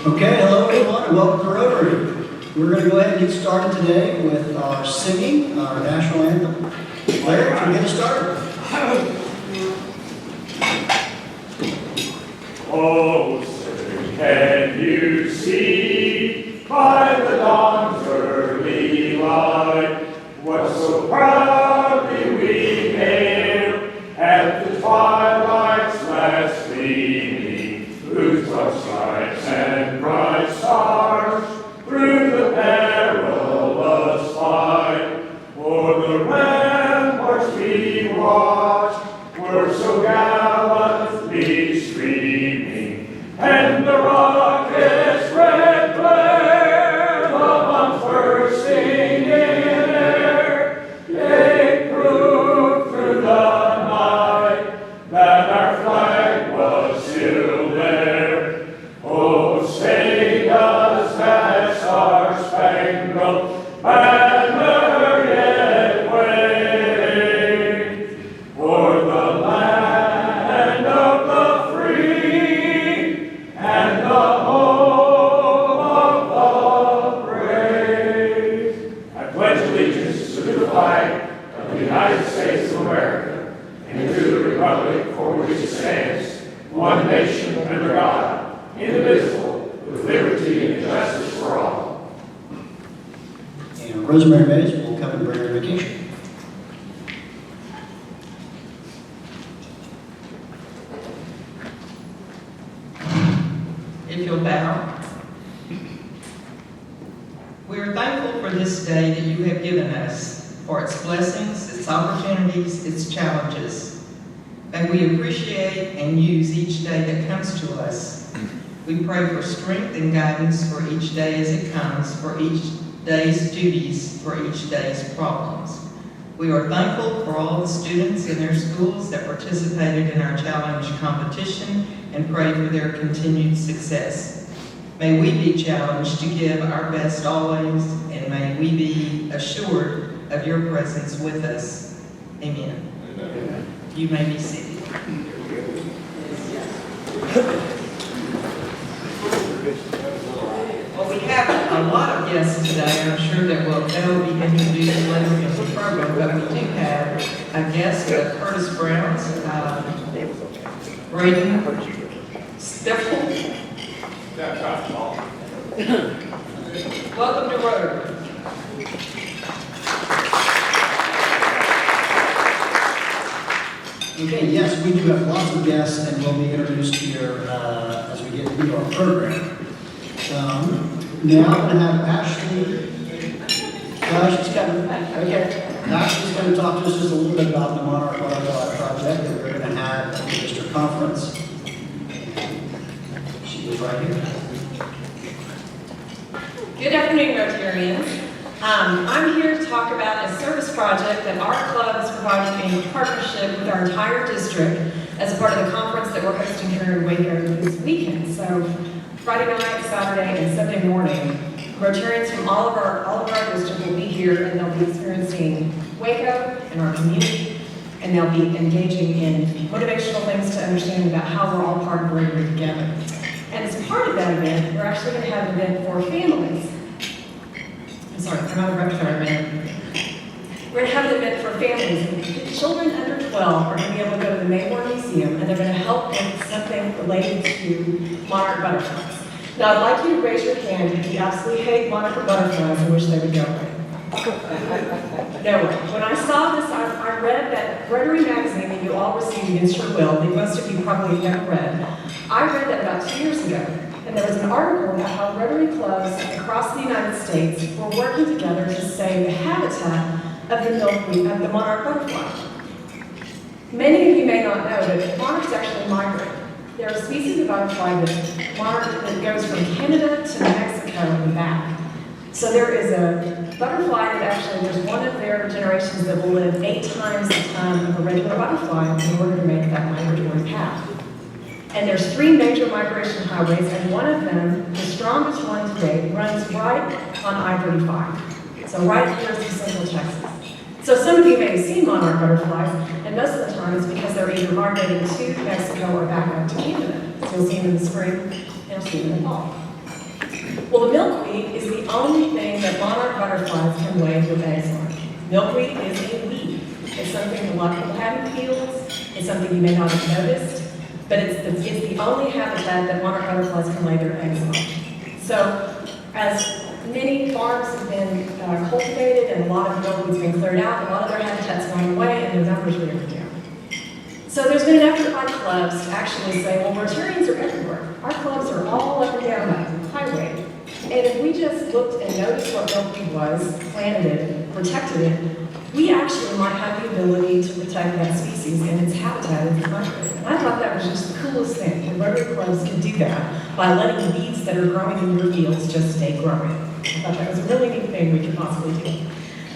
Okay, hello everyone, and welcome to Rotary. We're going to go ahead and get started today with our singing, our national anthem. Larry, can we get us started? Oh, sir, can you see by the dawn's early light what so proudly we hailed at the twilight's last gleaming, whose dark stripes and bright stars through the perilous fight o'er the ramparts we watched were so gallantly streaming, and the rocket's red glare of unbursting in air gave proof through the night that our flag was still there. Oh, say does that star-spangled banner yet wave o'er the land of the free and the home of the brave? I pledge allegiance to the flag of the United States of America and to the republic for which it stands, one nation under God, indivisible, with liberty and justice for all. And Rosemary Mays will come and bring her vacation. If you'll bow. We are thankful for this day that you have given us, for its blessings, its opportunities, its challenges. May we appreciate and use each day that comes to us. We pray for strength and guidance for each day as it comes, for each day's duties, for each day's problems. We are thankful for all the students in their schools that participated in our challenge competition and pray for their continued success. May we be challenged to give our best always, and may we be assured of your presence with us. Amen. Amen. You may be seated. Well, we have a lot of guests today. I'm sure that they'll be introduced later in the program, but we do have a guest, Curtis Brown, Braden Steffel. Welcome to Rotary. Okay, yes, we do have lots of guests, and we'll be introduced here as we get into our program. Now I'm going to have Ashley. Ashley's going to talk to us just a little bit about the Monarch Butterfly project that we're going to have at the district conference. She is right here. Good afternoon, Rotarians. I'm here to talk about a service project that our club is providing in partnership with our entire district as a part of the conference that we're hosting here in Waco this weekend. So Friday night, Saturday, and Sunday morning, Rotarians from all of our district will be here, and they'll be experiencing Waco and our community, and they'll be engaging in motivational things to understand about how we're all part of Rotary together. And as part of that event, we're actually going to have an event for families. I'm out of breath, sorry, man. We're going to have an event for families. Children under 12 are going to be able to go to the Mayborn Museum, and they're going to help with something related to monarch butterflies. Now, I'd like you to raise your hand if you absolutely hate monarch butterflies and wish they would go away. No way. When I saw this, I read that Rotary magazine that you all received against your will, that most of you probably never read. I read that about 2 years ago, and there was an article about how Rotary clubs across the United States were working together to save the habitat of the milkweed, of the monarch butterfly. Many of you may not know that monarchs actually migrate. They're a species of butterfly that goes from Canada to Mexico and back. So there is a butterfly that actually, there's one of their generations that will live 8 times the time of a regular butterfly in order to make that migratory path. And there's 3 major migration highways, and one of them, the strongest one today, runs right on I-35. So right here is central Texas. So some of you may have seen monarch butterflies, and most of the time it's because they're either migrating to Mexico or back up to Canada. So you'll see them in the spring, and you'll see them in the fall. Well, the milkweed is the only thing that monarch butterflies can lay their eggs on. Milkweed is a weed. It's something a lot of people have in fields. It's something you may not have noticed, but it's the only habitat that monarch butterflies can lay their eggs on. So, as many farms have been cultivated and a lot of milkweed's been cleared out, a lot of their habitat's going away and their numbers are going down. So there's been an effort by clubs to actually say, well, Rotarians are everywhere. Our clubs are all up and down that highway. And if we just looked and noticed what milkweed was, planted it, protected it, we actually might have the ability to protect that species and its habitat in the country. And I thought that was just the coolest thing, that Rotary clubs could do that by letting the weeds that are growing in your fields just stay growing. I thought that was a really neat thing we could possibly do.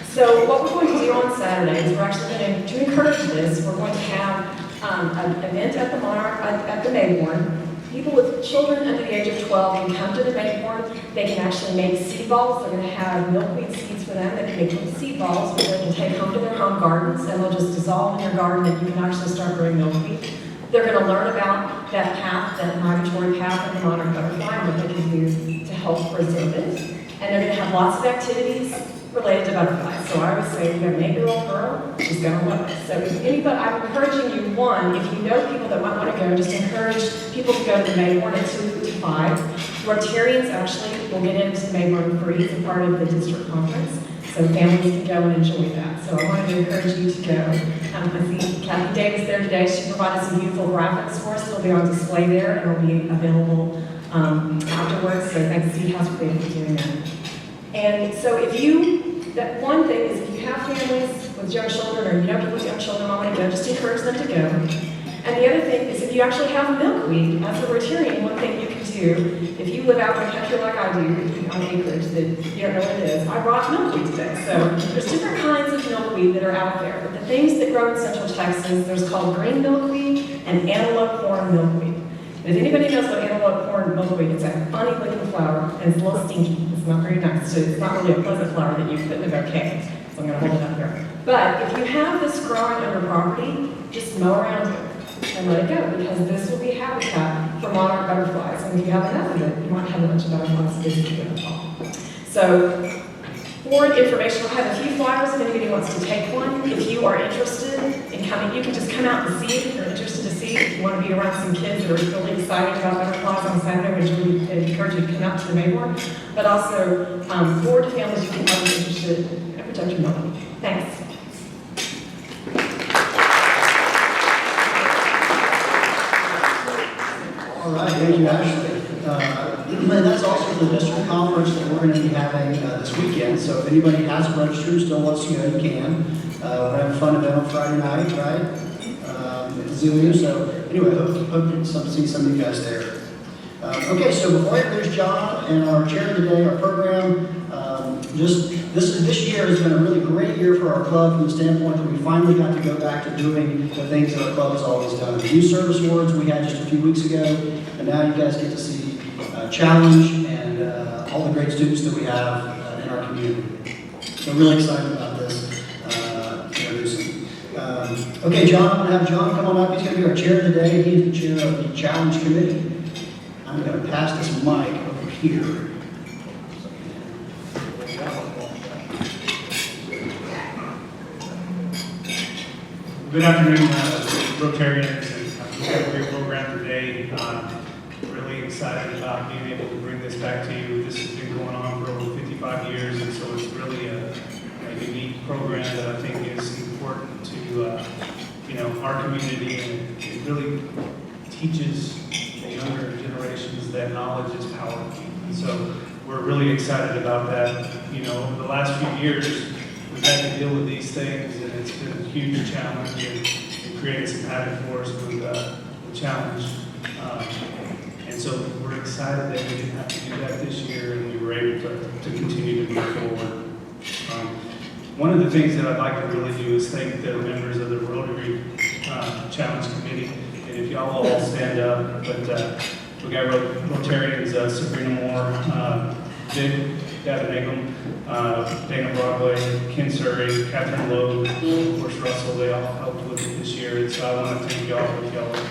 So what we're going to do on Saturday is we're actually going to encourage this. We're going to have an event at the Monarch, at the Mayborn. People with children under the age of 12 can come to the Mayborn. They can actually make seed balls. They're going to have milkweed seeds for them. They can make little seed balls which they can take home to their home gardens, and they'll just dissolve in your garden, and you can actually start growing milkweed. They're going to learn about that path, that migratory path of the monarch butterfly, and what they can do to help preserve it. And they're going to have lots of activities related to butterflies. So I would say, if you have an 8-year-old girl, she's going to love it. So if anybody, I'm encouraging you, one, if you know people that might want to go, just encourage people to go to the Mayborn at 2 to 5. Rotarians actually will get into the Mayborn free as a part of the district conference. So families can go and enjoy that. So I wanted to encourage you to go. I see Kathy Davis there today. She provided some beautiful graphics for us. They'll be on display there and will be available afterwards. So thanks to House for doing that. And so that one thing is if you have families with young children or you know people with young children who want to go, just encourage them to go. And the other thing is if you actually have milkweed, as a Rotarian, one thing you can do, if you live out in the country like I do, on acreage that you don't know what it is, I brought milkweed today. So there's different kinds of milkweed that are out there. But the things that grow in central Texas, there's called green milkweed and antelope horn milkweed. And if anybody knows what antelope horn milkweed is, it's a funny looking flower and it's a little stinky. It's not very nice. So it's not really a pleasant flower that you put in a bouquet. So I'm going to hold it up here. But if you have this growing on your property, just mow around it and let it go, because this will be habitat for monarch butterflies. And if you have enough of it, you might have a bunch of butterflies visiting in the fall. So for information, we'll have a few flyers if anybody wants to take one. If you are interested in coming, you can just come out and see it if you're interested to see it. If you want to be around some kids that are really excited about butterflies on Saturday, we really encourage you to come out to the Mayborn. But also, for the families you can have interested in protect your milkweed. Thanks. All right, thank you, Ashley. And that's also the district conference that we're going to be having this weekend. So if anybody hasn't registered and still wants to go, you can. We're having a fun event on Friday night, right? At the Zoo. So anyway, hope to see some of you guys there. Okay, so before I introduce John and our chair today, our program, this year has been a really great year for our club from the standpoint that we finally got to go back to doing the things that our club has always done. The Youth Service Awards we had just a few weeks ago, and now you guys get to see Challenge and all the great students that we have in our community. So really excited about this. Okay, John, I'm going to have John come on up. He's going to be our chair today. He's the chair of the Challenge Committee. I'm going to pass this mic over here. Good afternoon, Rotarians. We've got a great program today. Really excited about being able to bring this back to you. This has been going on for over 55 years, and so it's really a unique program that I think is important to our community, and it really teaches the younger generations that knowledge is power. And so we're really excited about that. Over the last few years, we've had to deal with these things, and it's been a huge challenge, and it creates some havoc for us with the challenge. And so we're excited that we didn't have to do that this year, and we were able to continue to move forward. One of the things that I'd like to really do is thank the members of the Rotary Challenge Committee. And if y'all all stand up, but we got Rotarians, Sabrina Moore, Dick Davenagum, Dana Broadway, Ken Surrey, Catherine Lowe, of course Russell, they all helped with it this year. And so I want to thank y'all for y'all helping.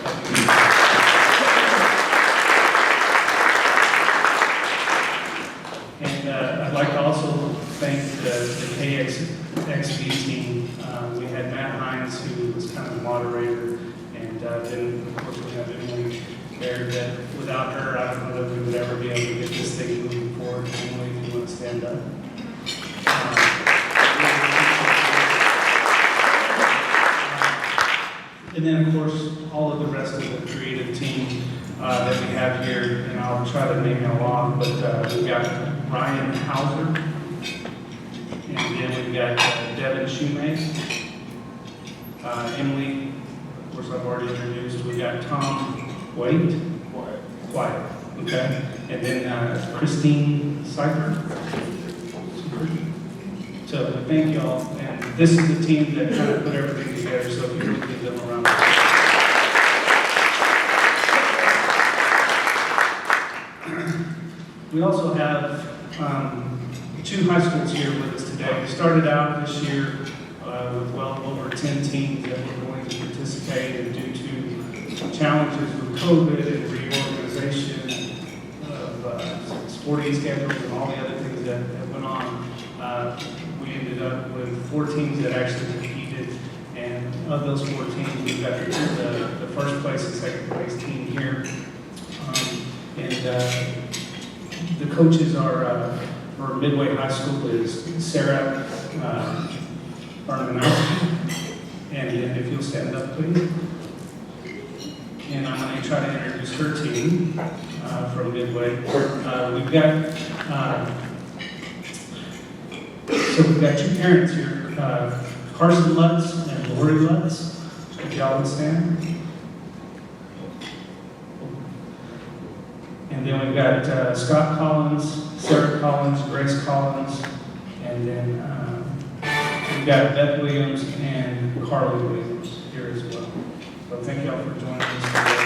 And I'd like to also thank the KXB team. We had Matt Hines, who was kind of the moderator, and then of course we have Emily there. That without her, I don't know that we would ever be able to get this thing moving forward. Emily, if you want to stand up. And then, of course, all of the rest of the creative team that we have here, and I'll try to name them all off, but we've got Ryan Hauser, and then we've got Devin Shoemake, Emily, of course I've already introduced, we've got Tom Quiet, okay, and then Christine Cypher. So thank y'all, and this is the team that kind of put everything together, so if you would give them a round of applause. We also have 2 high schools here with us today. We started out this year with well over 10 teams that were going to participate, and due to challenges with COVID and reorganization of sporting schedules and all the other things that went on, we ended up with 4 teams that actually competed, and of those 4 teams, we've got the first place and second place team here. The coaches are, for Midway High School, is Sarah Barmanowski, and if you'll stand up, please. And I'm going to try to introduce her team from Midway. We've got we've got 2 parents here, Carson Lutz and Lori Lutz. If y'all would stand. And then we've got Scott Collins, Sarah Collins, Grace Collins, and then we've got Beth Williams and Carly Williams here as well. So thank y'all for joining us today.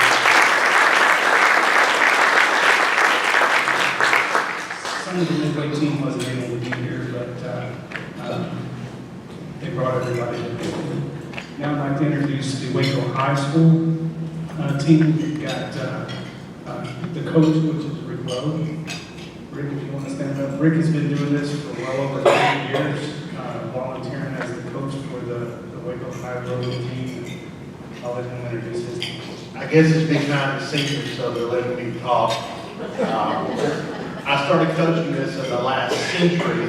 Some of the Midway team wasn't able to be here, but they brought everybody in. Now I'd like to introduce the Waco High School team. We've got the coach, which is Rick Lowe. Rick, if you want to stand up. Rick has been doing this for well over 10 years, volunteering as the coach for the Waco High Rotary team. I'll let him introduce his team. I guess it's behind the scenes, so they're letting me talk. I started coaching this in the last century,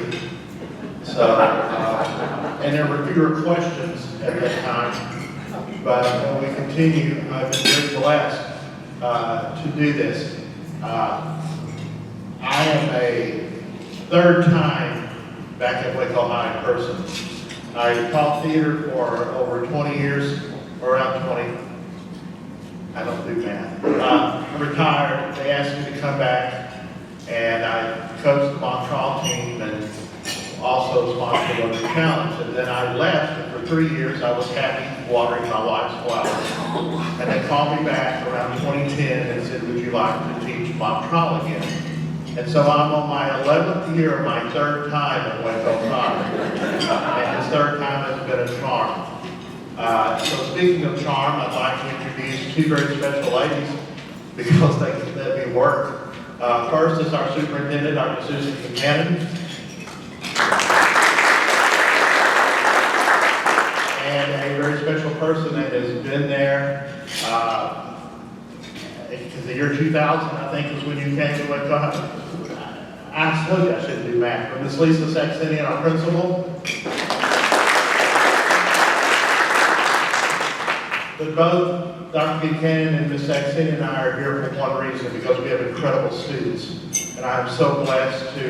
so and there were fewer questions at that time. But we continue. I've been very blessed to do this. I am a 3rd time back at Waco High in person. I taught theater for over 20 years, or around 20. I don't do math. I retired. They asked me to come back, and I coached the mock trial team and also sponsored the Rotary Challenge. And then I left, and for 3 years I was happy watering my wife's flowers. And they called me back around 2010 and said, would you like to teach mock trial again? And so I'm on my 11th year of my 3rd time at Waco High. And this 3rd time has been a charm. So speaking of charm, I'd like to introduce 2 very special ladies because they can let me work. First is our superintendent, Dr. Susan Buchanan. And a very special person that has been there because the year 2000, I think, was when you came to Waco High. I told you I shouldn't do math, but Miss Lisa Saxenian, our principal. But both Dr. Buchanan and Ms. Saxenian and I are here for one reason, because we have incredible students. And I'm so blessed to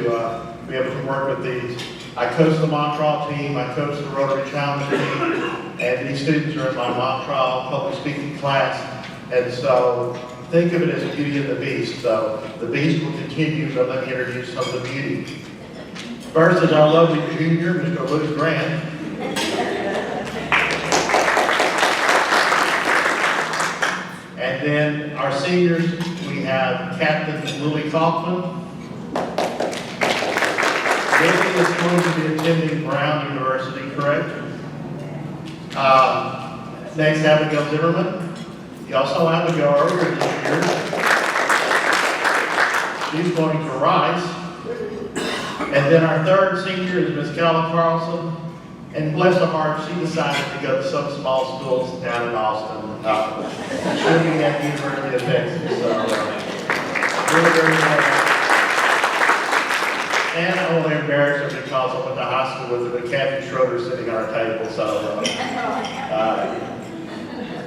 be able to work with these. I coach the mock trial team, I coach the Rotary Challenge team, and these students are in my mock trial public speaking class. And so think of it as Beauty and the Beast, though. The Beast will continue, so let me introduce some of the beauty. First is our lovely junior, Mr. Luke Grant. And then our seniors, we have Captain Lily Kaufman. Lily is going to be attending Brown University, correct? Next, Abigail Zimmerman. You also have Abigail earlier this year. She's going to Rice. And then our third senior is Miss Carla Carlson. And bless her heart, she decided to go to some small schools down in Austin. She'll be at the University of Texas. So, really, very much. And I only embarrass her because I went to high school with her, Kathy Schroeder sitting on our table. So,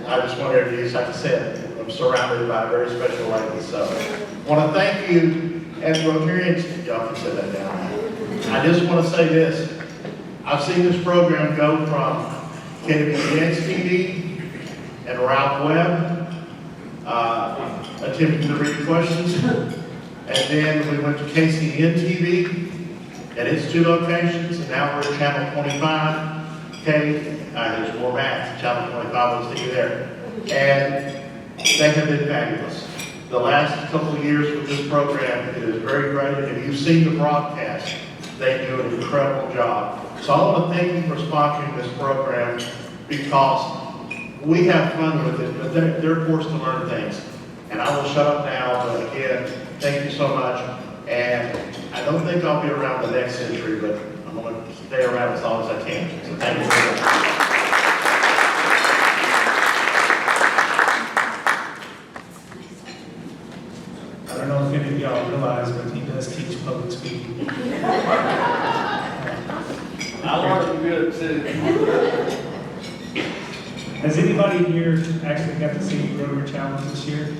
I just want to introduce, like I said, I'm surrounded by a very special lady. So, I want to thank you as Rotarians. Y'all can sit that down. I just want to say this. I've seen this program go from KWN's TV and Ralph Webb attempting to read questions. And then we went to KCN TV and its 2 locations. And now we're at Channel 25. There's more math. Channel 25 will see you there. And they have been fabulous. The last couple of years with this program, it is very great. And if you've seen the broadcast, they do an incredible job. So I want to thank you for sponsoring this program because we have fun with it, but they're forced to learn things. And I will shut up now, but again, thank you so much. And I don't think I'll be around the next century, but I'm going to stay around as long as I can. So thank you very much. I don't know if any of y'all realize, but he does teach public speaking. I learned good too. Has anybody here actually got to see Rotary Challenge this year?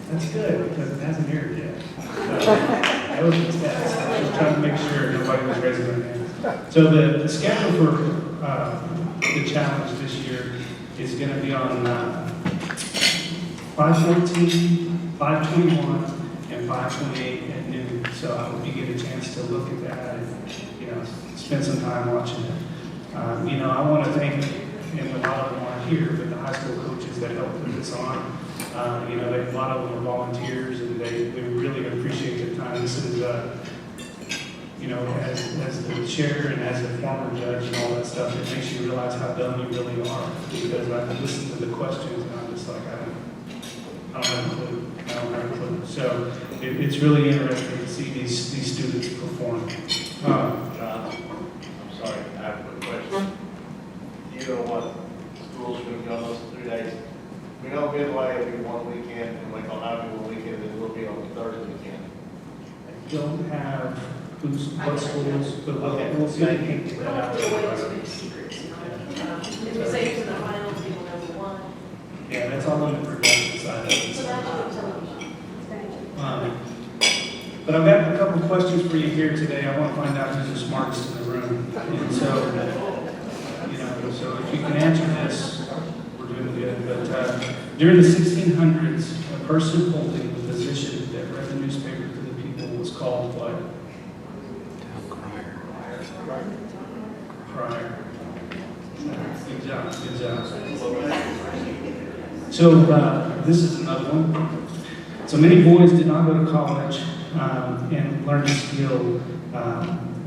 That's good, because it hasn't aired yet. That was a test. I was trying to make sure nobody was raising their hands. So the schedule for the challenge this year is going to be on 5/14, 5/21, and 5/28 at noon. So I hope you get a chance to look at that and spend some time watching it. I want to thank, and a lot of them aren't here, but the high school coaches that helped put this on. A lot of them are volunteers, and they really appreciate their time. This is, as the chair and as a former judge and all that stuff, it makes you realize how dumb you really are. Because I listen to the questions, and I'm just like, I don't have a clue. So it's really interesting to see these students perform. John, I'm sorry, I have a quick question. You know what schools are going to be on those 3 days? We know Midway will be one weekend, and Waco Rotary one weekend, and we'll be on the third weekend. I don't have what schools, but we'll see. Thank you. We don't have to wait to make secrets, If we say to the final, people know the one. Yeah, that's all on the production side of it. So that's on television. But I've got a couple of questions for you here today. I want to find out who's the smartest in the room. And so, so if you can answer this, we're doing good. But during the 1600s, a person holding the position that read the newspaper to the people was called what? Crier. Good job, good job. So this is another one. So many boys did not go to college and learn the skill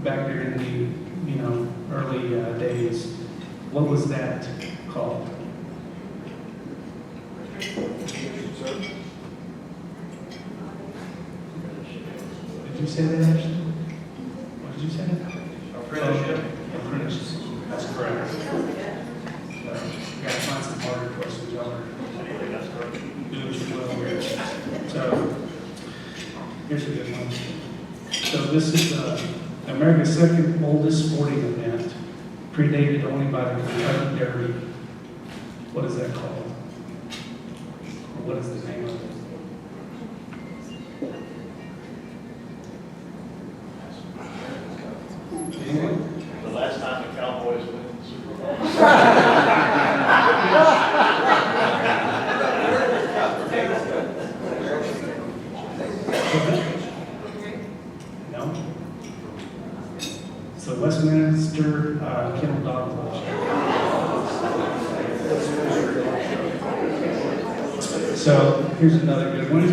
back during the early days. What was that called? Did you say that, Ashley? What did you say? Apprenticeship. Apprenticeship. That's correct. So, you gotta find some harder questions, y'all are doing too well here. So, here's a good one. So this is America's second oldest sporting event, predated only by the Kentucky Derby. What is that called? Or what is the name of it? Anyone? The last time the Cowboys went to the Super Bowl. No? So Westminster Kennel Dog Club. So here's another good one.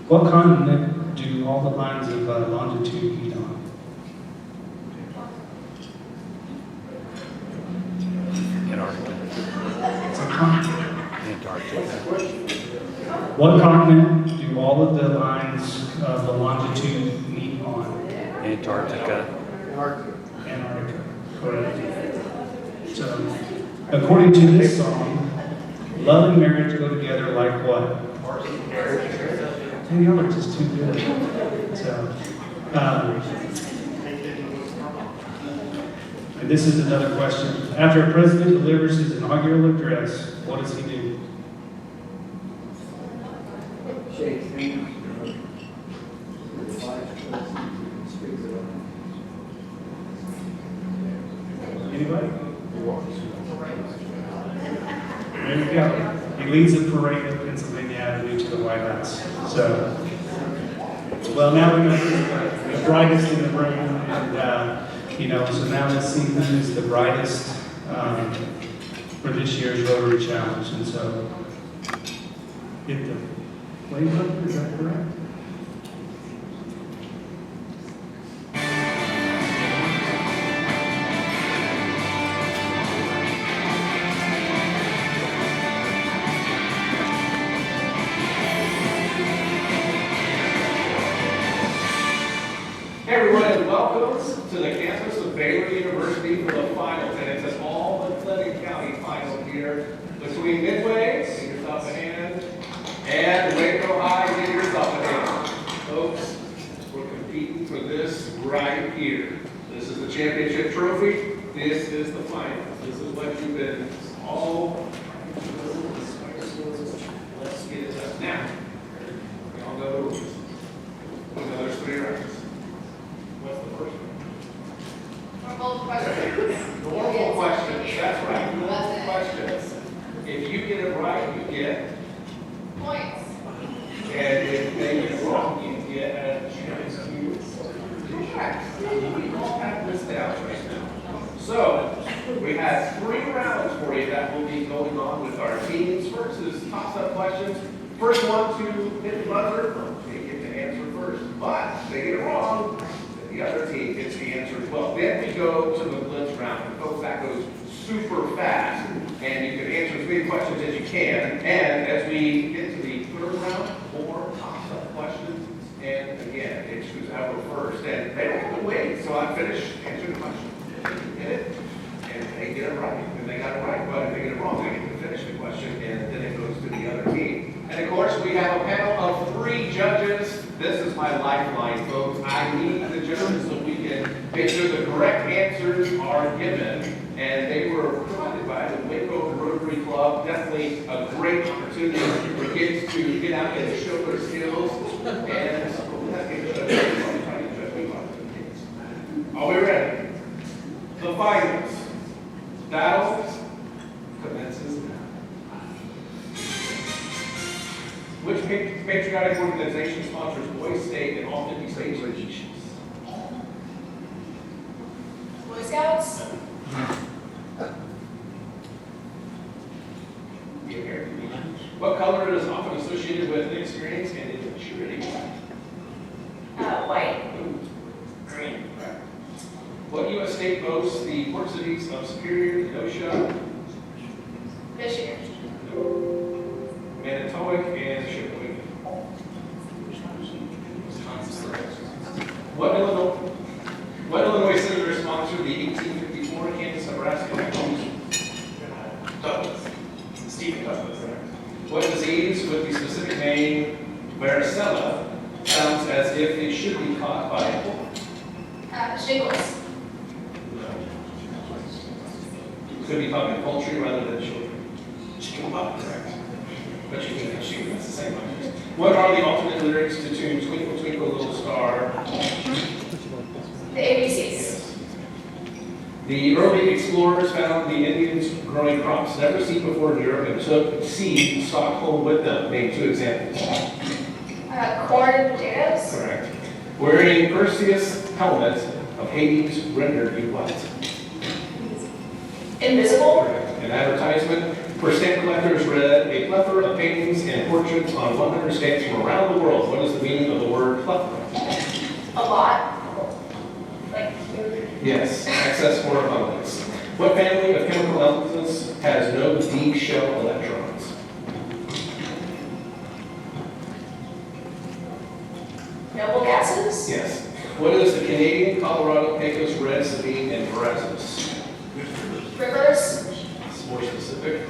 What continent do all the lines of longitude meet on? It's a continent. What continent do all of the lines of the longitude meet on? Antarctica. Antarctica. Correct. So, according to this song, love and marriage go together like what? Hey, y'all are just too good. So, and this is another question. After a president delivers his inaugural address, what does he do? Shakes hands. Anybody? There you go. He leads a parade of Pennsylvania Avenue to the White House. So, well, now we know the brightest in the room, and so now let's see who is the brightest for this year's Rotary Challenge. And so, hit the play button. Is that correct? Hey everyone, and welcome to the campus of Baylor University for the finals. And it's an all-Clinton County final here between Midway, get yourself a hand, and Waco High, get yourself a hand. Folks, we're competing for this right here. This is the championship trophy. This is the finals. This is what you've been all. Let's get it done. Now, we all know the rules. We know there's 3 rounds. What's the first one? Normal questions. Normal questions, that's right, normal questions. If you get it right, you get, Points. and if they get it wrong, you get a chance to correct. We all have this down right now. So, we have 3 rounds for you that will be going on with our teams. First is toss-up questions. First one to hit the buzzer, they get to answer first. But if they get it wrong, the other team gets the answer as well. Then we go to the blitz round. And folks, that goes super fast. And you can answer as many questions as you can. And as we get to the 3rd round, more toss-up questions. And again, it's who's ever first. And they don't have to wait. So I finish answering the question. They can get it. And they get it right. And they got it right. But if they get it wrong, they get to finish the question. And then it goes to the other team. And of course, we have a panel of 3 judges. This is my lifeline, folks. I need the judges so we can make sure the correct answers are given. And they were provided by the Waco Rotary Club. Definitely a great opportunity for kids to get out and show their skills. And are we ready? The finals. Battle commences now. Which patriotic organization sponsors Boy State in all 50 states or nations? Boy Scouts. The American Legion. What color is often associated with inexperience and immaturity? White. Green. What U.S. state boasts the port cities of Superior, Kenosha, Michigan. Manitowoc, and Sheboygan? What Illinois senator sponsored the 1854 Kansas-Nebraska Convention? Douglas. Stephen Douglas. What disease with the specific name varicella sounds as if it should be caught by a bull? Shingles. Could be caught by poultry rather than children. Chicken-pox, correct. But you can shoot, that's the same one. What are the alternate lyrics to tune Twinkle Twinkle Little Star? The ABCs. The early explorers found the Indians growing crops never seen before in Europe and took seed stock home with them. Name 2 examples. Corn and potatoes. Correct. Wearing Perseus' helmet of Hades rendered you what? Invisible. Correct. An advertisement for stamp collectors read a plethora of paintings and portraits on 100 stamps from around the world. What is the meaning of the word plethora? A lot. Like, Yes, excess or abundance. What family of chemical elements has no D shell electrons? noble gases. Yes. What is the Canadian, Colorado, Pecos, Red, Sabine, and Brazos? Rivers. It's more specific.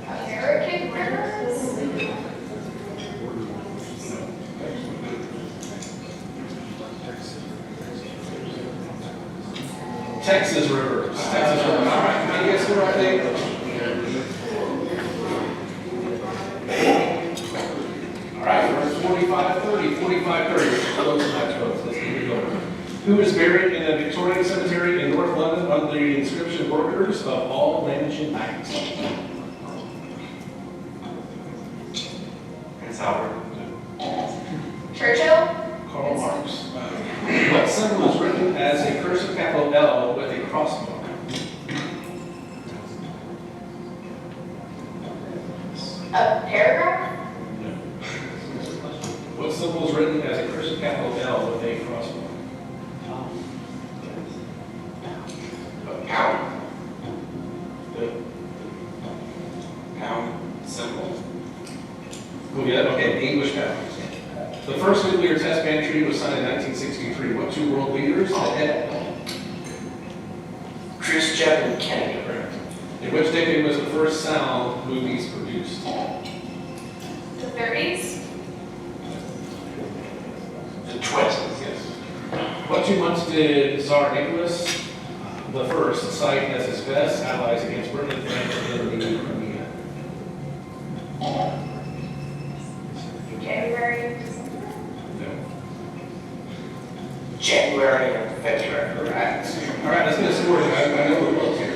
American rivers. Texas rivers. Texas rivers. All right, can you guess the right thing? All right, we're at 45-30, 45-30. Close to my votes. Let's keep it going. Who is buried in a Victorian cemetery in North London under the inscription "Workers of all mansion nights"? Prince Albert. Churchill. Karl Marx. What symbol is written as a cursive capital L with a cross mark? A paragraph. What symbol is written as a cursive capital L with a cross mark? A pound. Good. Pound symbol. We'll get it. Okay, the English pound. The first nuclear test ban treaty was signed in 1963. What two world leaders had? Khrushchev and Kennedy. Correct. In which decade was the first sound movies produced? The 30s. The 20s. Yes. What 2 months did Tsar Nicholas I cite as his best allies against Britain, France, and the Crimea? January. No. January and February. Correct. All right, let's get a score. I know we're close here.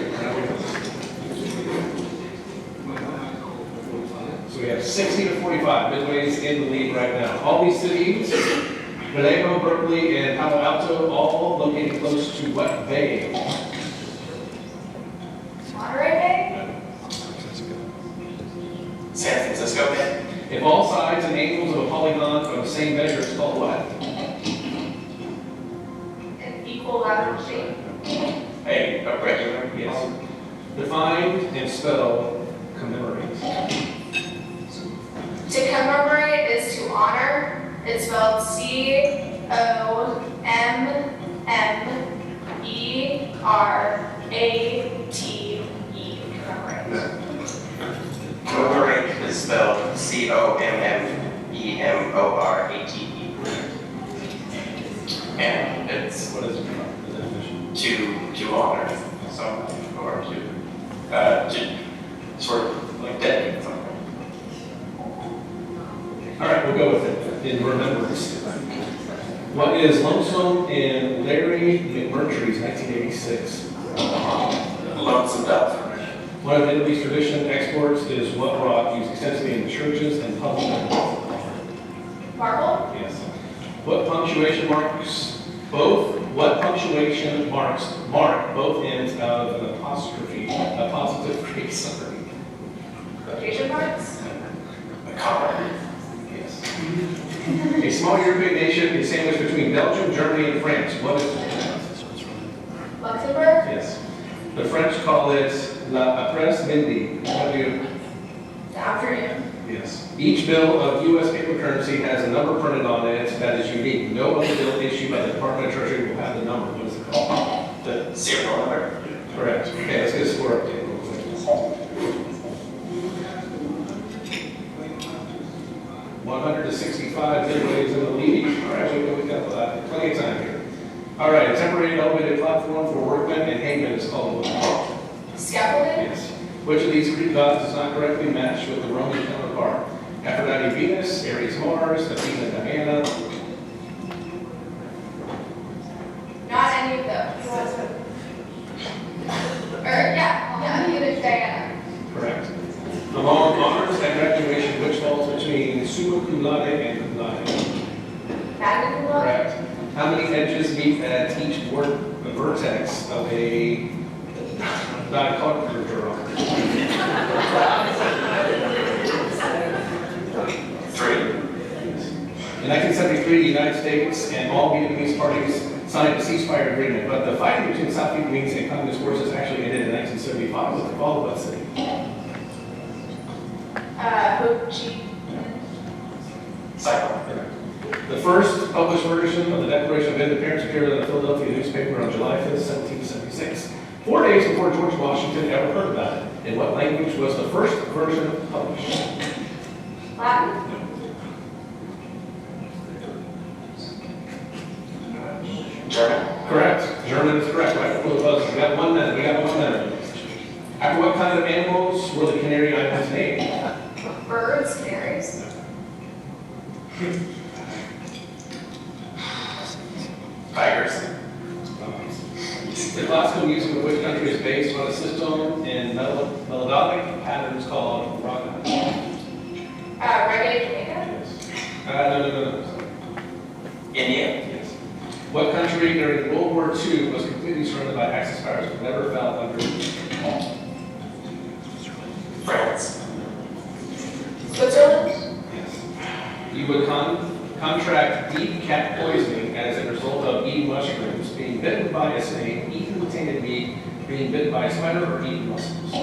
So we have 60 to 45. Midway's in the lead right now. All these cities, Vallejo, Berkeley, and Palo Alto, all located close to what bay? Monterey Bay. San Francisco Bay. If all sides and angles of a polygon are the same measure, it's called what? An equilateral shape. A regular. Yes. Define and spell commemorate. To commemorate is to honor. It's spelled COMMERATE. Commemorate is spelled COMMEMORATE. And it's What is the definition? to honor someone or to sort of like dedicate something. All right, we'll go with it in remembrance. What is Lonesome in Larry McMurtry's 1986? Lonesome Dove. One of Italy's traditional exports is what rock used extensively in churches and public buildings? Marble. Yes. What punctuation marks both? What punctuation marks mark both ends of an apostrophe, a positive Greek summary? Quotation marks. A comma. Yes. A small European nation is sandwiched between Belgium, Germany, and France. What is it? Luxembourg. Yes. The French call it la après-midi. What do you? The afternoon. Yes. Each bill of U.S. paper currency has a number printed on it that is unique. No other bill issued by the Department of Treasury will have the number. What is it called? The serial number. Correct. Okay, let's get a score update real quick. 100 to 65, Midway's in the lead. All right, we got plenty of time here. All right, a temporary elevated platform for workmen and hangmen is called what? Scaffolding. Yes. Which of these Greek gods does not correctly match with the Roman counterpart? Aphrodite Venus, Ares Mars, Athena Diana. Not any of those. Yeah, Venus, Diana. Correct. Among honors at graduation, which falls between summa cum laude and cum laude. Magna cum laude? Correct. How many edges meet at each vertex of a dichotomer? 3. In 1973, the United States and all Vietnamese parties signed a ceasefire agreement, but the fighting between South Vietnamese and Communist forces actually ended in 1975 with the fall of that city. Ho Chi Cycle. The first published version of the Declaration of Independence appeared in the Philadelphia newspaper on July 5th, 1776. 4 days before George Washington ever heard about it. In what language was the first version published? Latin? German. Correct. German is correct. Right before the buzzer. We got 1 minute. We got 1 minute. After what kind of animals were the Canary Islands named? Birds, canaries? Tigers. The classical music of which country is based on a system in melodic patterns called raga? Reggae, Jamaica? No. India. Yes. What country during World War II was completely surrounded by Axis powers but never fell under? France. Switzerland? Yes. You would contract deep cat poisoning as a result of eating mushrooms, being bitten by a snake, eating the tainted meat, being bitten by a spider, or eating mussels.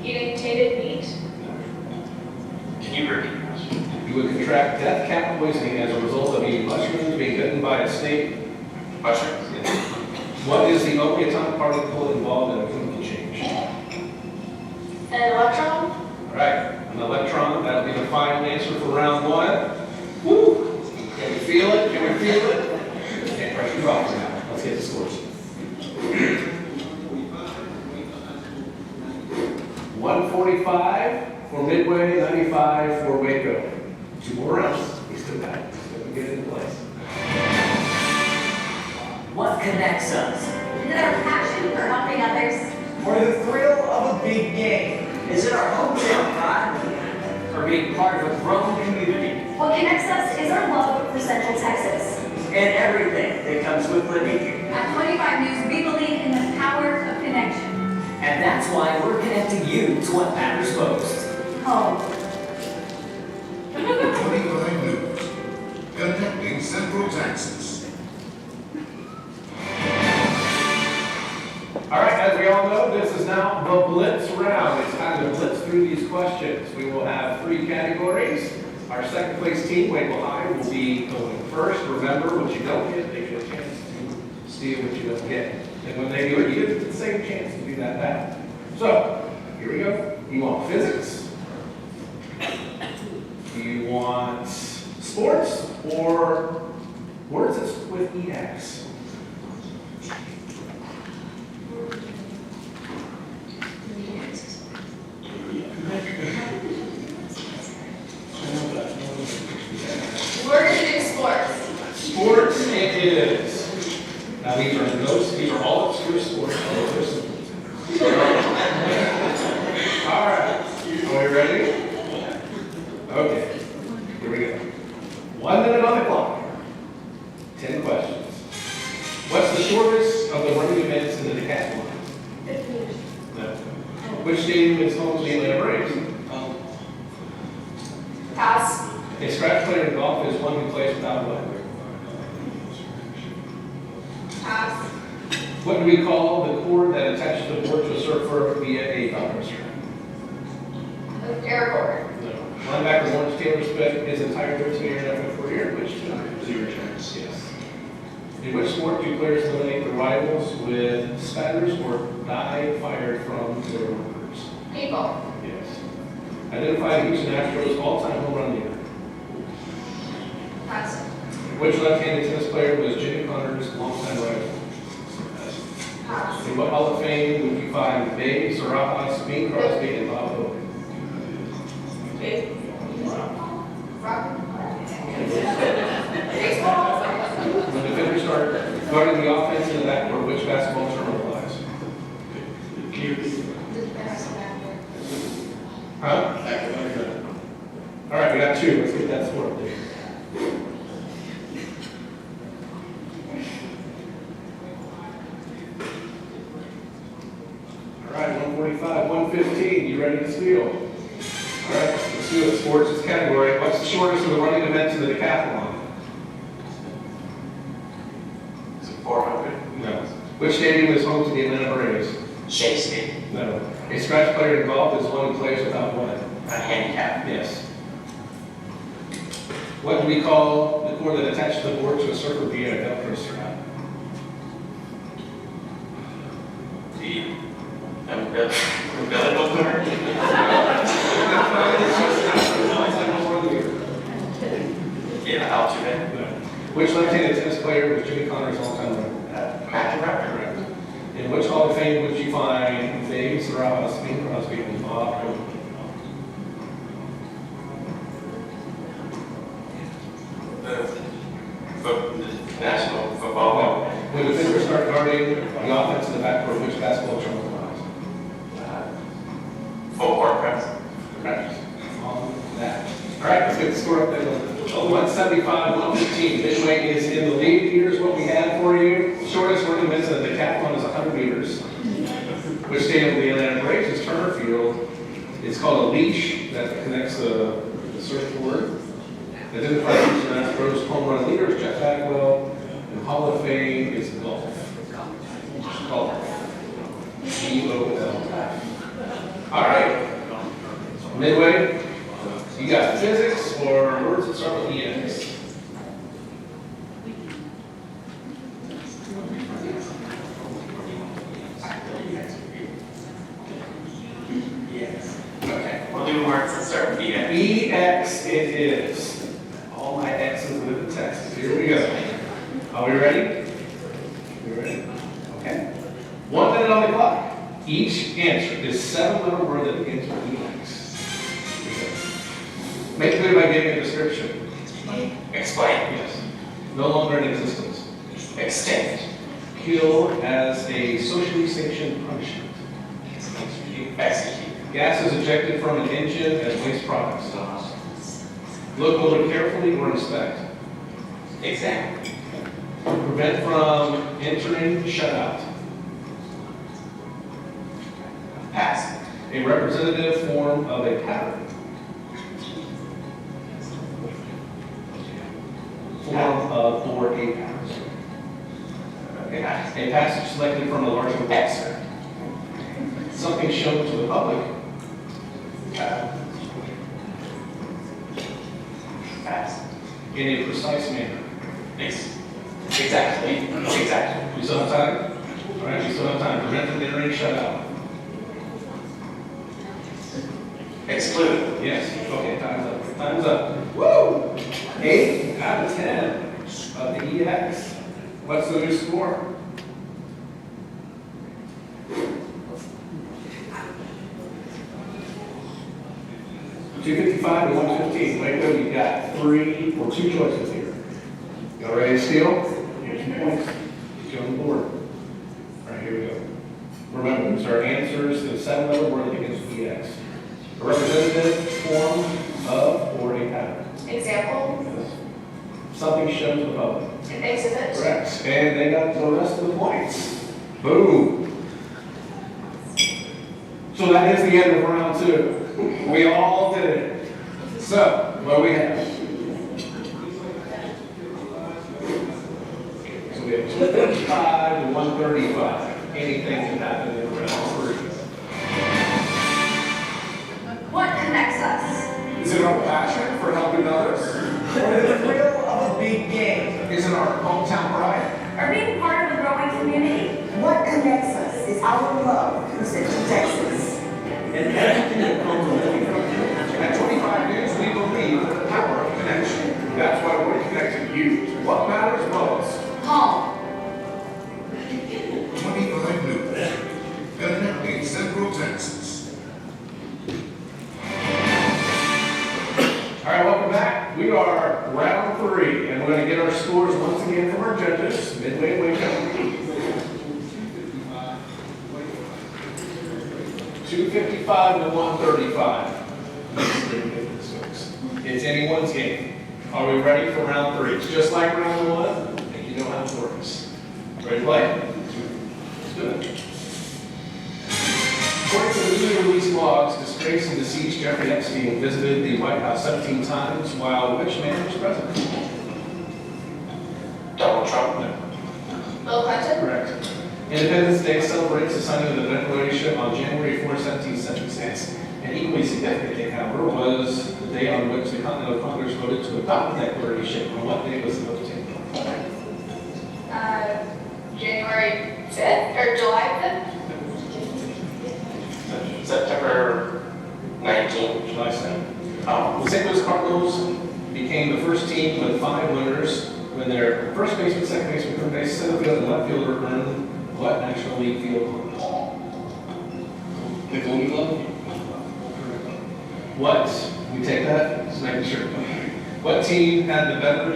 Eating tainted meat? Can you repeat the question? You would contract death cat poisoning as a result of eating mushrooms, being bitten by a snake. Mushrooms. Yes. What is the only atomic particle involved in a chemical change? An electron? All right, an electron. That'll be the final answer for round 1. Woo! Can we feel it? Can we feel it? Okay, pressure's off now. Let's get the scores. 145 for Midway, 95 for Waco. 2 more rounds. We still got it. Still get it in place. What connects us? Is it our passion for helping others? Or the thrill of a big game? Is it our hometown pride? Or being part of a growing community? What connects us is our love for Central Texas. And everything that comes with living here. At 25 News, we believe in the power of connection. And that's why we're connecting you to what matters most. Home. 25 News, connecting Central Texas. All right, as we all know, this is now the Blitz round. It's time to blitz through these questions. We will have 3 categories. Our second place team, Waco High, will be going first. Remember, what you don't get, they get a chance to steal what you don't get. And when they do it, you get the same chance to do that back. So, here we go. You want physics? Do you want sports or words that's with EX? We're going to do sports. Sports it is. Now these are all obscure sports. All right. Are we ready? Okay. Here we go. 1 minute on the clock. 10 questions. What's the shortest of the running events in the decathlon? 50 meters. No. Which stadium is home to the Atlanta Braves? Pass. A scratch player in golf is one who plays without a leg. Pass. What do we call the cord that attaches the board to a surfer via a thumb string? Air cord. No. Linebacker Lawrence Taylor spent his entire 13-year NFL career in which team? 0 chance. Yes. In which sport do players eliminate their rivals with spatters or dye fired from their workers? People. Yes. Identify the Houston Astros all-time home run leader. Pass. Which left-handed tennis player was Jimmy Connor's longtime rival? Pass. In what Hall of Fame would you find Babe, Sarapas, Bing Crosby, and Bob Hope? Baseball. When the defenders start guarding the offense in the backcourt, which basketball term applies? Huh? All right, we got 2. Let's get that score, please. All right, 145, 115. You ready to steal? All right, let's do it. Sports category. What's the shortest of the running events in the decathlon? Is it 400? No. Which stadium is home to the Atlanta Braves? Shea State. No. A scratch player in golf is one who plays without what? A handicap. Yes. What do we call the cord that attaches the board to a circle via a Velcro strap? The umbilical cord? Yeah, altuve. No. Which left-handed tennis player was Jimmy Connor's all-time record? McEnroe. Correct. In which Hall of Fame would you find David Crosby and Bob Hope? The National Football League. When the defenders start guarding the offense in the backcourt, which basketball term applies? Full court press. Correct. On that. All right, let's get the score up there. 175, 115. Midway is in the lead. Here's what we have for you. Shortest running events in the decathlon is 100 meters. Which stadium of the Atlanta Braves is Turner Field. It's called a leash that connects the surfboard. The identified each Astros home run leaders, Jeff Bagwell, and Hall of Fame is golf. Golf. G-O-L. All right. Midway, you got physics or words that start with EX? Yes. Okay. We'll do words that start with EX. EX it is. All my X's with the Texas. Here we go. Are we ready? We ready? Okay. 1 minute on the clock. Each answer is 7-letter word that begins with EX. Make it clear by giving a description. Explain. Yes. No longer in existence. Extinct. Kill as a socially sanctioned punishment. Execute. Gas is ejected from an engine as waste products. Look over carefully or inspect. Examine. Prevent from entering, shut out. Pass. A representative form of a pattern. Form of or a pattern. Okay. A passage selected from a larger book. Excerpt. Something shown to the public. Pass. In a precise manner. Exactly. Exactly. We still have time? All right, we still have time. Prevent from entering, shut out. Exclude. Yes. Okay, time's up. Time's up. Woo! 8 out of 10 of the EX. What's the new score? $255 to 115. Wait, wait, you've got 3 or 2 choices here. Y'all ready to steal? Here's some points. Get on the board. All right, here we go. Remember, these are answers to the 7-letter word that begins with EX. A representative form of or a pattern. Example, Something shown to the public. an exhibit. Correct. And they got the rest of the points. Boom. So that is the end of round 2. We all did it. So, what do we have? So we have 255 to 135. Anything can happen in round 3. What connects us? Is it our passion for helping others? Or the thrill of a big game? Is it our hometown pride? Or being part of a growing community? What connects us is our love for Central Texas. And everything that comes with it. At 25 News, we believe in the power of connection. That's why we're connecting you to what matters most. Home. 25 News, connecting Central Texas. All right, welcome back. We are round 3, and we're going to get our scores once again from our judges. Midway Waco. 255 to 135. It's anyone's game. Are we ready for round 3? It's just like round 1, and you know how it works. Ready to play? Let's do it. According to the newly released logs, disgraced and deceased Jeffrey Epstein visited the White House 17 times while which man was president? Donald Trump? No. Bill Clinton? Correct. Independence Day celebrates the signing of the Declaration on January 4, 1776. And equally significant day, however, was the day on which the Continental Congress voted to adopt the Declaration. On what day was the vote taken? January 5th, or July 5th? September 19th. July 7th. The St. Louis Cardinals became the first team with 5 winners when their first baseman, second baseman, third base, center field, and left fielder earned what National League field? The Golden Glove? What? We take that? Just making sure. What team had the better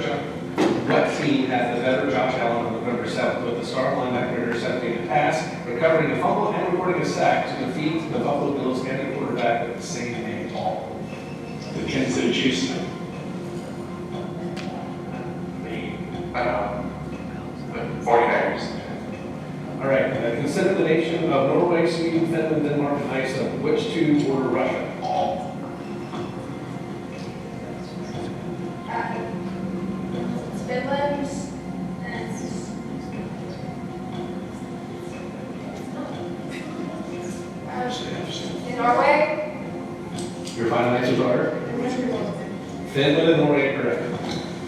Josh Allen on November 7th with the star linebacker intercepting a pass, recovering a fumble, and recording a sack to defeat the Buffalo Bills and the quarterback with the same name? The Kansas City Chiefs. The 49ers. All right, consider the nation of Norway, Sweden, Finland, Denmark, and Iceland. Which 2 border Russia? Finland and Norway? Your final answers are? Finland and Norway, correct.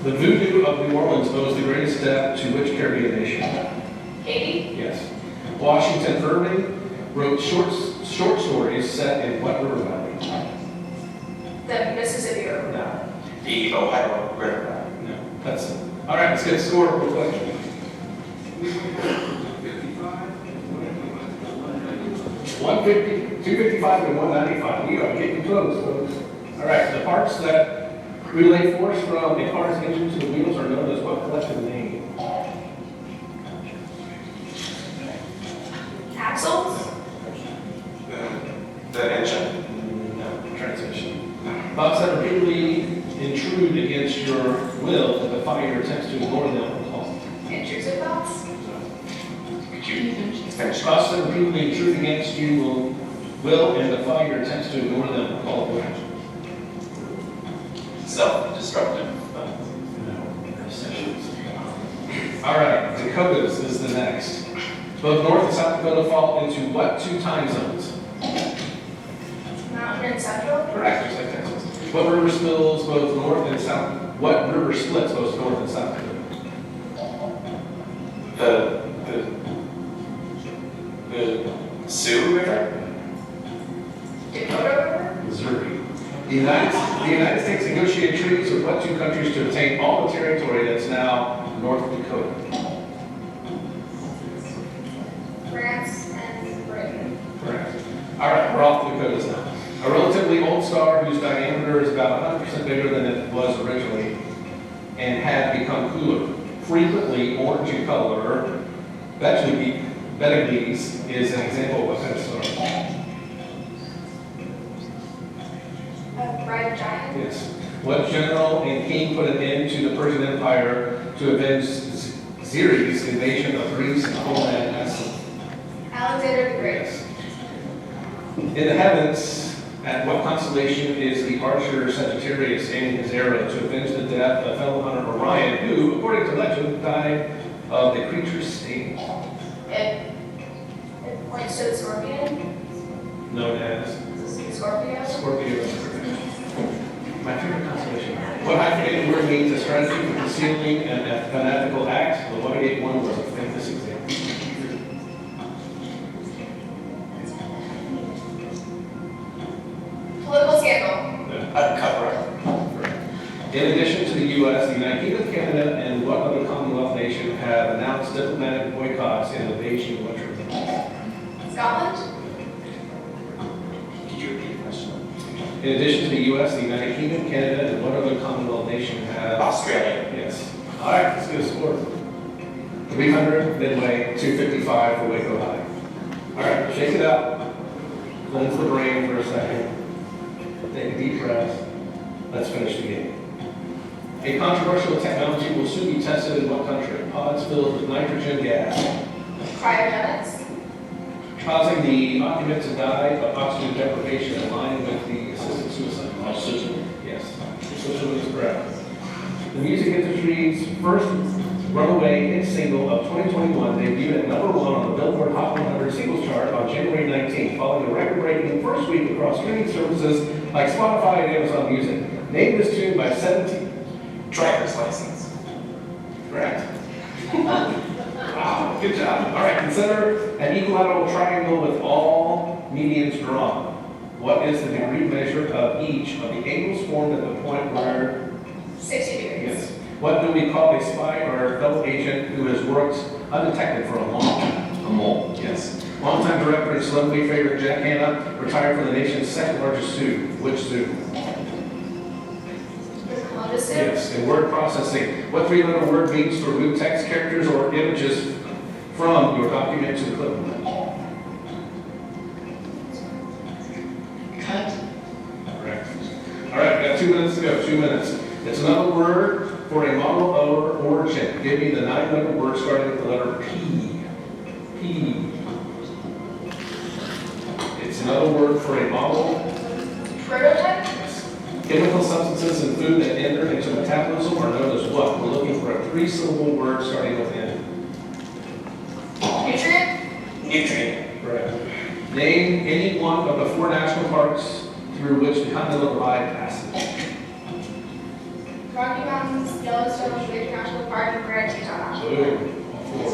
The voodoo of New Orleans owes the greatest debt to which Caribbean nation? Haiti? Yes. Washington Irving wrote short stories set in what river valley? The Mississippi River. No. The Ohio River. No. That's it. All right, let's get a score real quick. 150, 255 and 195. We are getting close, folks. All right, the parts that relay force from a car's engine to the wheels are known as what collective name? Axles? The engine. No, transmission. Thoughts that repeatedly intrude against your will to defy your attempts to ignore them are called. Intrusive thoughts? Could you finish? Thoughts that repeatedly intrude against you will and defy your attempts to ignore them are called what? Self-destructive. All right, Dakotas is the next. Both North and South Dakota fall into what 2 time zones? Mountain and Central? Correct, just like Texas. What river spills both North and South? What river splits both North and South Dakota? The Sioux River? Dakota River? Missouri. The United States negotiated treaties with what 2 countries to obtain all the territory that's now North Dakota? France and Britain. Correct. All right, we're off the Dakotas now. A relatively old star whose diameter is about 100% bigger than it was originally and had become cooler, frequently orange in color. Betelgeuse is an example of what kind of star? A bright giant? Yes. What general and king put an end to the Persian Empire to avenge Xerxes' invasion of Greece and homeland Assyria? Alexander the Great. Yes. In the heavens, at what constellation is the archer Sagittarius aiming his arrow to avenge the death of fellow hunter Orion, who, according to legend, died of the creature's sting? It points to the scorpion. Known as Scorpio. Scorpio. My favorite constellation. What hyphenated word means a strategy for concealing an unethical act? The Watergate one was a famous example. Political scandal. Uncover. In addition to the U.S., the United Kingdom, Canada, and what other Commonwealth nation have announced diplomatic boycotts in the Beijing Olympics? Scotland. Could you repeat the question? In addition to the U.S., the United Kingdom, Canada, and what other Commonwealth nation have? Australia. Yes. All right, let's get a score. 300 Midway, 255 for Waco High. All right, shake it out. Cleanse the brain for a second. Take a deep breath. Let's finish the game. A controversial technology will soon be tested in what country? Pods filled with nitrogen gas, Cryogenics. causing the occupant to die of oxygen deprivation in line with the assisted suicide. Susan. Yes, Switzerland is correct. The music industry's first runaway hit single of 2021 debuted at #1 on the Billboard Hot 100 singles chart on January 19th, following a record-breaking first week across streaming services like Spotify and Amazon Music. Name this tune by 17. Driver's license. Correct. Wow, good job. All right, consider an equilateral triangle with all medians drawn. What is the degree measure of each of the angles formed at the point where 60 degrees. Yes. What do we call a spy or double agent who has worked undetected for a long time? A mole. Yes. Longtime director and celebrity favorite Jack Hanna retired from the nation's second largest zoo. Which zoo? The Columbus Zoo. Yes. In word processing, what three-letter word means to remove text, characters, or images from your document to the clipboard? Cut. Correct. All right, we got 2 minutes to go. 2 minutes. It's another word for a model or origin. Give me the 9-letter word starting with the letter P. P. It's another word for a model. Prototype. Chemical substances in food that enter into metabolism are known as what? We're looking for a 3-syllable word starting with N. Nutrient. Nutrient. Correct. Name any one of the 4 national parks through which the Continental Divide passes. Rocky Mountains, Yellowstone, Glacier National Park, and Grand Teton National Park.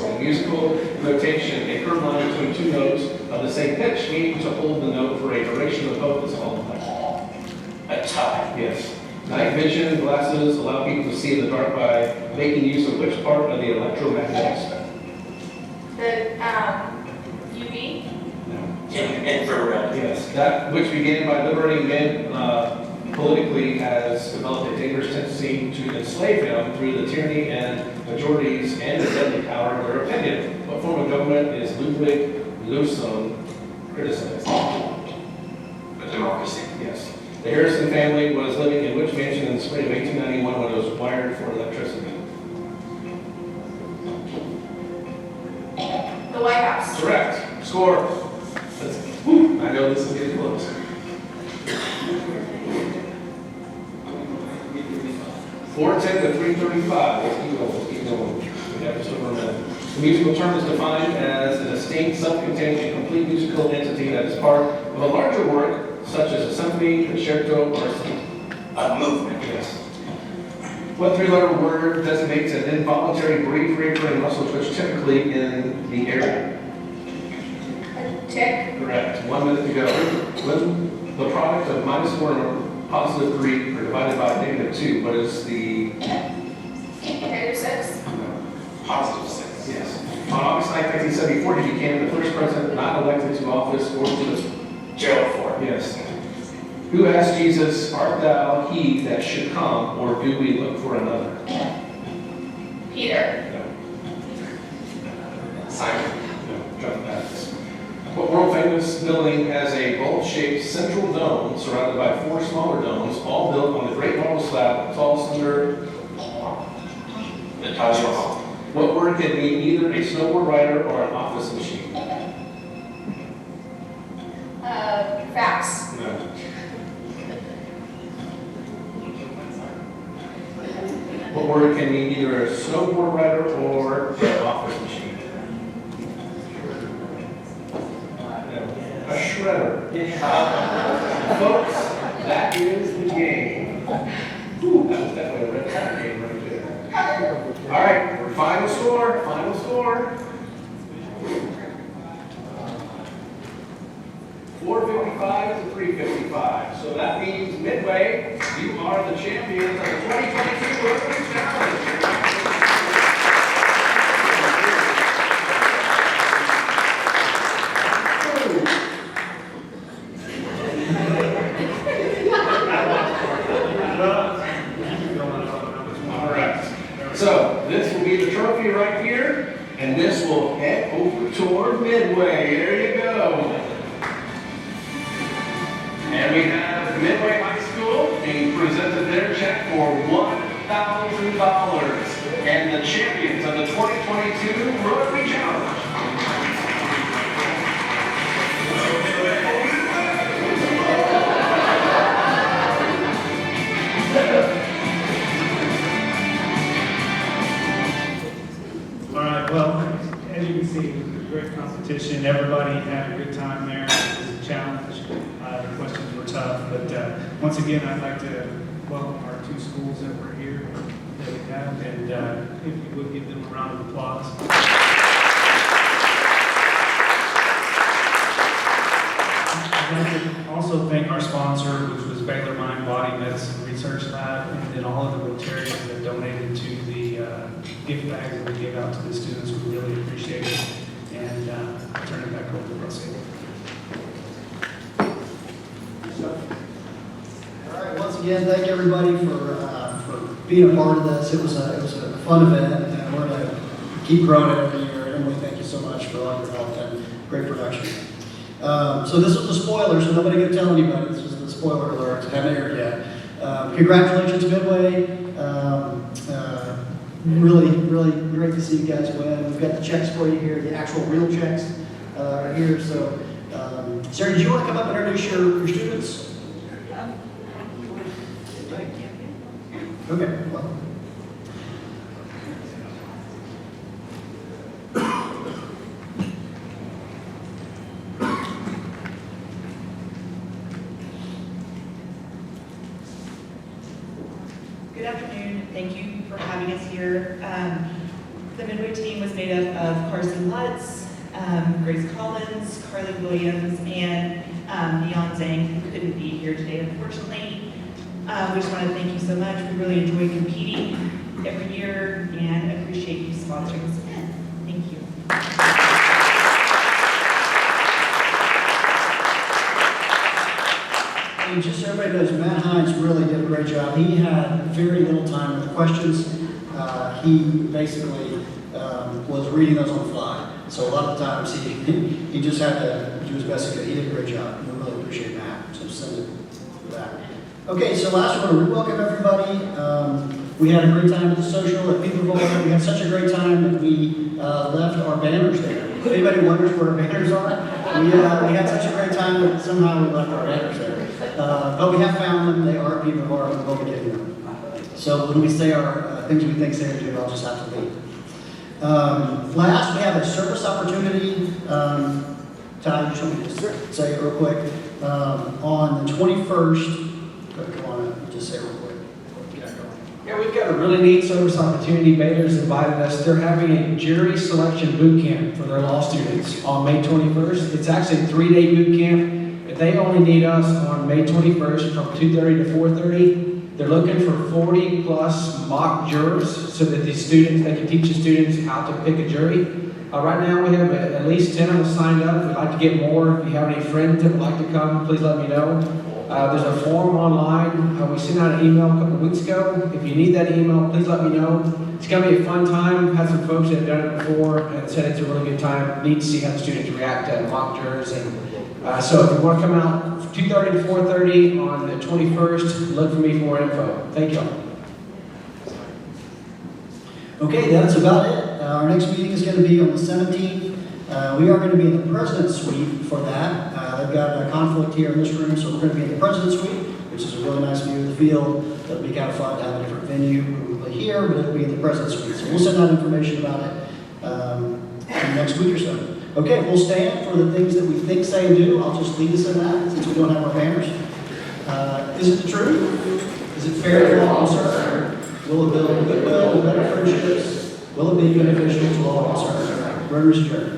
For musical notation, a curved line between 2 notes of the same pitch, meaning to hold the note for a duration of both is called A tie. yes. Night vision glasses allow people to see in the dark by making use of which part of the electromagnetic spectrum? The UV. Infrared. Yes. That which began by liberating men politically has developed a dangerous tendency to enslave them through the tyranny and majorities and the deadly power of their opinion. What form of government is Ludwig Lusson criticized? A democracy. Yes. The Harrison family was living in which mansion in the spring of 1891 when it was wired for electricity? The White House. Correct. Score. Whew, I know this is getting close. 410 to 335. Let's keep going. Let's keep going. We have just over a minute. The musical term is defined as a distinct, self-contained, and complete musical entity that is part of a larger work, such as a symphony, concerto, or A movement. yes. What 3-letter word designates an involuntary brief recurring muscle twitch typically in the area? A tick. Correct. 1 minute to go. When the product of -4 and +3 are divided by -2, what is the -6. Positive 6. yes? On August 9, 1974, he became the first president not elected to office or to the Gerald Ford. yes. Who asked Jesus, "Art thou he that should come, or do we look for another?" Peter. Simon. Jump back. What world-famous building has a bowl-shaped central dome surrounded by 4 smaller domes, all built on the Great Marble Slab, tall, slender? The Taj Mahal. What word can mean either a snowboard rider or an office machine? Fax. No. What word can mean either a snowboard rider or an office machine? No. A shredder. Folks, that is the game. Whew, that was definitely a red card game right there. All right, final score, final score. 455 to 355. So that means Midway, you are the champions of the 2022 Rotary Challenge. All right. So this will be the trophy right here, and this will head over toward Midway. There you go. And we have Midway High School being presented this for $1,000. And the champions of the 2022 Rotary Challenge. All right, well, as you can see, it was a great competition. Everybody had a good time there. It was a challenge. The questions were tough, but once again, I'd like to welcome our two schools that were here that we have, and if you would give them a round of applause. I'd like to also thank our sponsor, which was Baylor Mind Body Medicine Research Lab, and then all of the Rotarians that donated to the gift bags that we gave out to the students. We really appreciate it. And I'll turn it back over to Russell. All right, once again, thank everybody for being a part of this. It was a fun event, and we're going to keep growing it every year. Emily, thank you so much for all your help and great production. So this was the spoiler, so nobody can tell anybody. This was the spoiler alert. It haven't aired yet. Congratulations, Midway. Really, really great to see you guys win. We've got the checks for you here, the actual real checks are here. So, Sarah, did you want to come up and introduce your students? Okay. Well. Good afternoon. Thank you for having us here. The Midway team was made up of Carson Lutz, Grace Collins, Carly Williams, and Neon Zhang, who couldn't be here today, unfortunately. We just want to thank you so much. We really enjoy competing every year and appreciate you sponsoring this event. Thank you. And just so everybody knows, Matt Hines really did a great job. He had very little time with the questions. He basically was reading those on the fly. So a lot of the times he just had to do his best he could. He did a great job. We really appreciate Matt. So send it for that. Okay, so last one, we welcome everybody. We had a great time at the social at People. We had such a great time that we left our banners there. If anybody wonders where our banners are, we had such a great time that somehow we left our banners there. But we have found them. They are People of Art. We'll be getting them. So when we say our things we think Sarah do, I'll just have to leave. Last, we have a service opportunity. Ty, you just want me to say it real quick. On the 21st, come on, just say it real quick. Yeah, we've got a really neat service opportunity. Baylor's invited us. They're having a jury selection boot camp for their law students on May 21st. It's actually a 3-day boot camp. But they only need us on May 21st from 2:30 to 4:30. They're looking for 40 plus mock jurors so that the students, they can teach the students how to pick a jury. Right now we have at least 10 of us signed up. We'd like to get more. If you have any friends that would like to come, please let me know. There's a form online. We sent out an email a couple weeks ago. If you need that email, please let me know. It's going to be a fun time. Had some folks that have done it before and said it's a really good time. Neat to see how the students react to mock jurors. And so if you want to come out 2:30 to 4:30 on the 21st, look for me for more info. Thank you all. Okay, that's about it. Our next meeting is going to be on the 17th. We are going to be in the President's Suite for that. They've got a conflict here in this room, so we're going to be in the President's Suite, which is a really nice view of the field. It'll be kind of fun to have a different venue, probably here, but it'll be in the President's Suite. So we'll send out information about it in the next week or so. Okay, we'll stand for the things that we think, say, and do. I'll just lead us in that since we don't have our banners. Is it the truth? Is it fair to all concerned? Will it build goodwill and better friendships? Will it be beneficial to all concerned? Rotary's adjourned.